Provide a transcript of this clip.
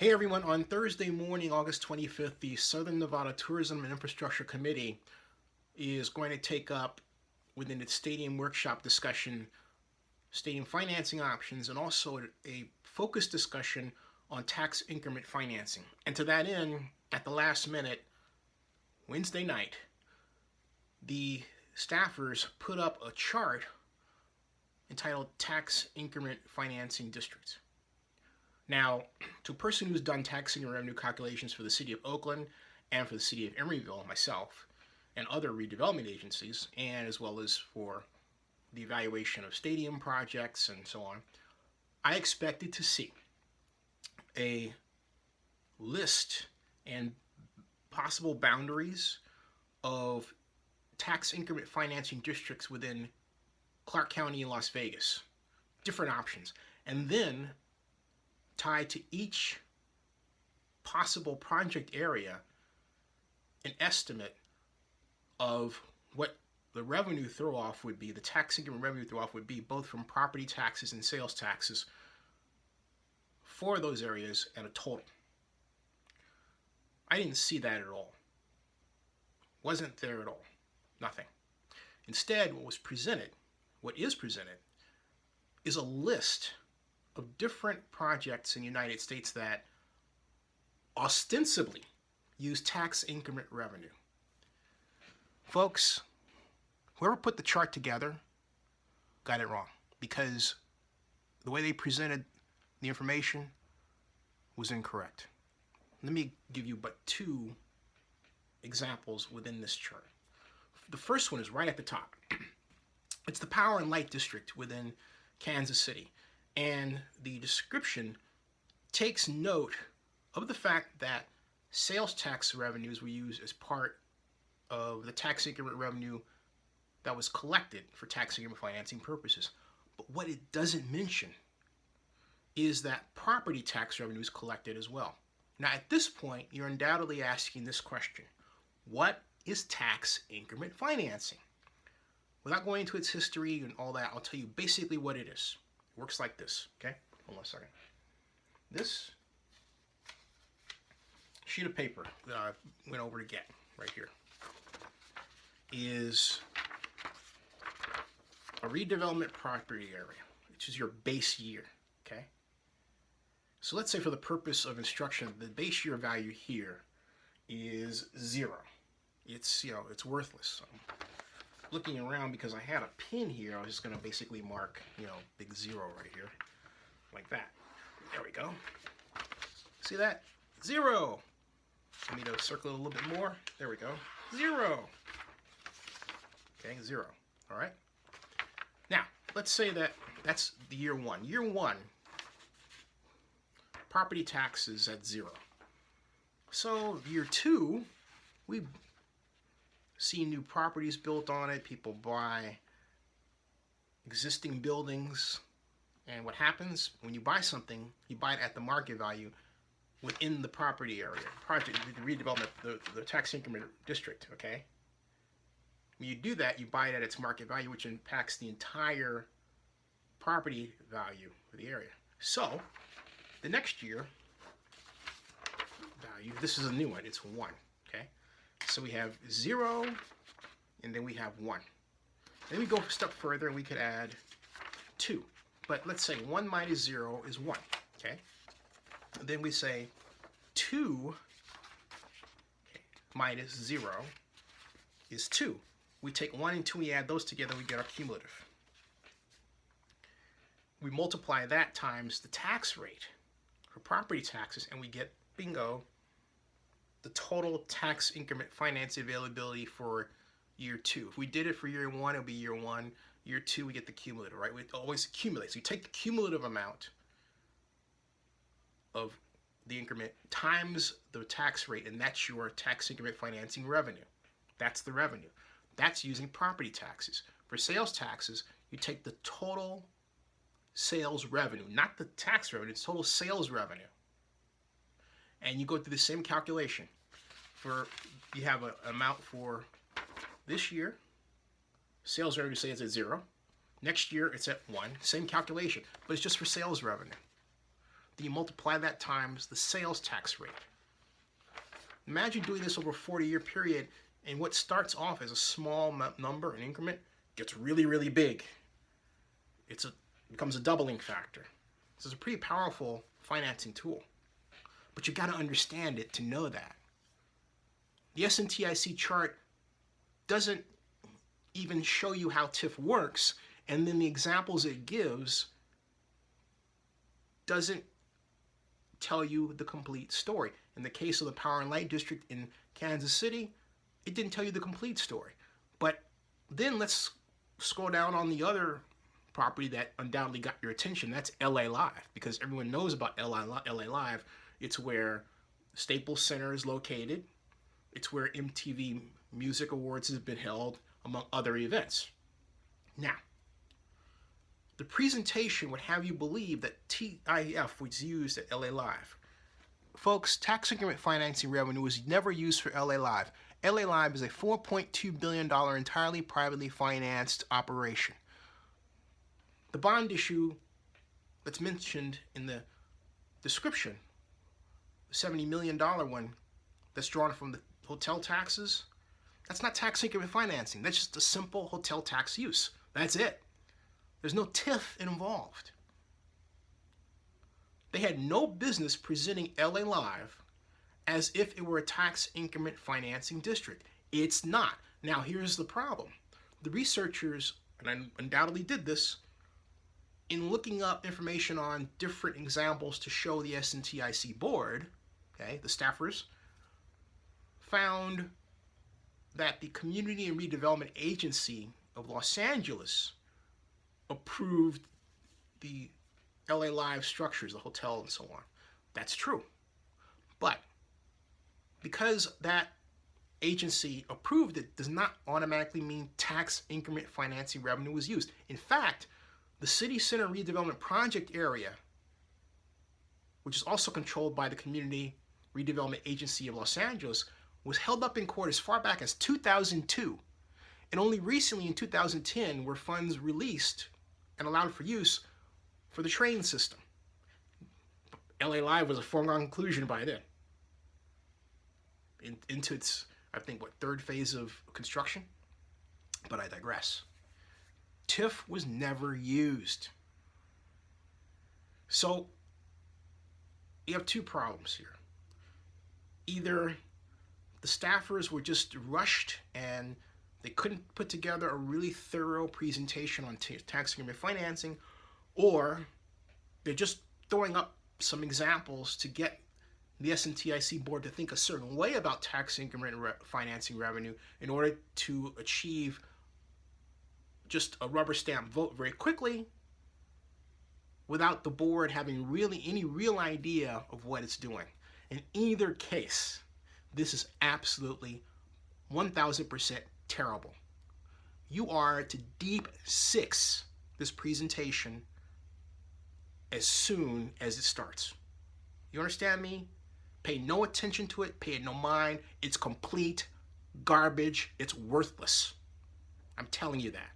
Hey everyone, on Thursday morning, August 25th, the Southern Nevada Tourism and Infrastructure Committee is going to take up within its stadium workshop discussion stadium financing options and also a focused discussion on tax increment financing. And to that end, at the last minute, Wednesday night, the staffers put up a chart entitled Tax Increment Financing Districts. Now, to a person who's done tax increment revenue calculations for the city of Oakland and for the city of Emeryville, myself, and other redevelopment agencies, and as well as for the evaluation of stadium projects and so on, I expected to see a list and possible boundaries of tax increment financing districts within Clark County and Las Vegas, different options, and then tied to each possible project area an estimate of what the revenue throw-off would be, the tax increment revenue throw-off would be, both from property taxes and sales taxes for those areas and a total. I didn't see that at all. Wasn't there at all. Nothing. Instead, what is presented, is a list of different projects in the United States that ostensibly use tax increment revenue. Folks, whoever put the chart together got it wrong, because the way they presented the information was incorrect. Let me give you but two examples within this chart. The first one is right at the top. It's the Power and Light District within Kansas City. And the description takes note of the fact that sales tax revenues were used as part of the tax increment revenue that was collected for tax increment financing purposes. But what it doesn't mention is that property tax revenue is collected as well. Now, at this point, you're undoubtedly asking this question: what is tax increment financing? Without going into its history and all that, I'll tell you basically what it is. It works like this, okay? Hold on a second. This sheet of paper that I went over to get right here is a redevelopment property area, which is your base year, okay? So let's say for the purpose of instruction, the base year value here is 0. It's, it's worthless. Looking around because I had a pin here, I was just going to basically mark, big 0 right here, like that. There we go. See that? 0. I need to circle it a little bit more. There we go. 0. Okay, 0. All right. Now, let's say that that's the year 1. Year 1, property taxes at 0. So year 2, we see new properties built on it, people buy existing buildings, and what happens when you buy something, you buy it at the market value within the property area, project, the redevelopment, the tax increment district, okay? When you do that, you buy it at its market value, which impacts the entire property value of the area. So, the next year value, this is a new one, it's 1, okay? So we have 0, and then we have 1. Then we go a step further, and we could add 2. But let's say 1 minus 0 is 1, okay? And then we say 2 minus 0 is 2. We take 1 and 2, we add those together, we get our cumulative. We multiply that times the tax rate for property taxes, and we get, bingo, the total tax increment finance availability for year 2. If we did it for year 1, it would be year 1. Year 2, we get the cumulative, right? We always accumulate. So you take the cumulative amount of the increment times the tax rate, and that's your tax increment financing revenue. That's the revenue. That's using property taxes. For sales taxes, you take the total sales revenue, not the tax revenue, it's total sales revenue. And you go through the same calculation. You have an amount for this year, sales revenue, say it's at 0. Next year, it's at 1. Same calculation, but it's just for sales revenue. then you multiply that times the sales tax rate. Imagine doing this over a 40-year period, and what starts off as a small number, an increment, gets really, really big. It becomes a doubling factor. This is a pretty powerful financing tool. But you got to understand it to know that. The SNTIC chart doesn't even show you how TIF works, and then the examples it gives doesn't tell you the complete story. In the case of the Power and Light District in Kansas City, it didn't tell you the complete story. But then let's scroll down on the other property that undoubtedly got your attention. That's LA Live, because everyone knows about LA Live. It's where Staples Center is located. It's where MTV Music Awards has been held, among other events. Now, the presentation would have you believe that TIF was used at LA Live. Folks, tax increment financing revenue was never used for LA Live. LA Live is a $4.2 billion entirely privately financed operation. The bond issue that's mentioned in the description, the $70 million one that's drawn from the hotel taxes, that's not tax increment financing. That's just a simple hotel tax use. That's it. There's no TIF involved. They had no business presenting LA Live as if it were a tax increment financing district. It's not. Now, here's the problem. The researchers, and I undoubtedly did this, in looking up information on different examples to show the SNTIC board, okay, the staffers, found that the Community and Redevelopment Agency of Los Angeles approved the LA Live structures, the hotel and so on. That's true. But because that agency approved it does not automatically mean tax increment financing revenue was used. In fact, the City Center Redevelopment Project area, which is also controlled by the Community Redevelopment Agency of Los Angeles, was held up in court as far back as 2002. And only recently in 2010 were funds released and allowed for use for the train system. LA Live was a foregone conclusion by then. Into its, I think, third phase of construction? But I digress. TIF was never used. So, you have two problems here. Either the staffers were just rushed and they couldn't put together a really thorough presentation on tax increment financing, or they're just throwing up some examples to get the SNTIC board to think a certain way about tax increment financing revenue in order to achieve just a rubber stamp vote very quickly without the board having really any real idea of what it's doing. In either case, this is absolutely 1000% terrible. You are to deep six this presentation as soon as it starts. You understand me? Pay no attention to it, pay it no mind. It's complete garbage. It's worthless. I'm telling you that.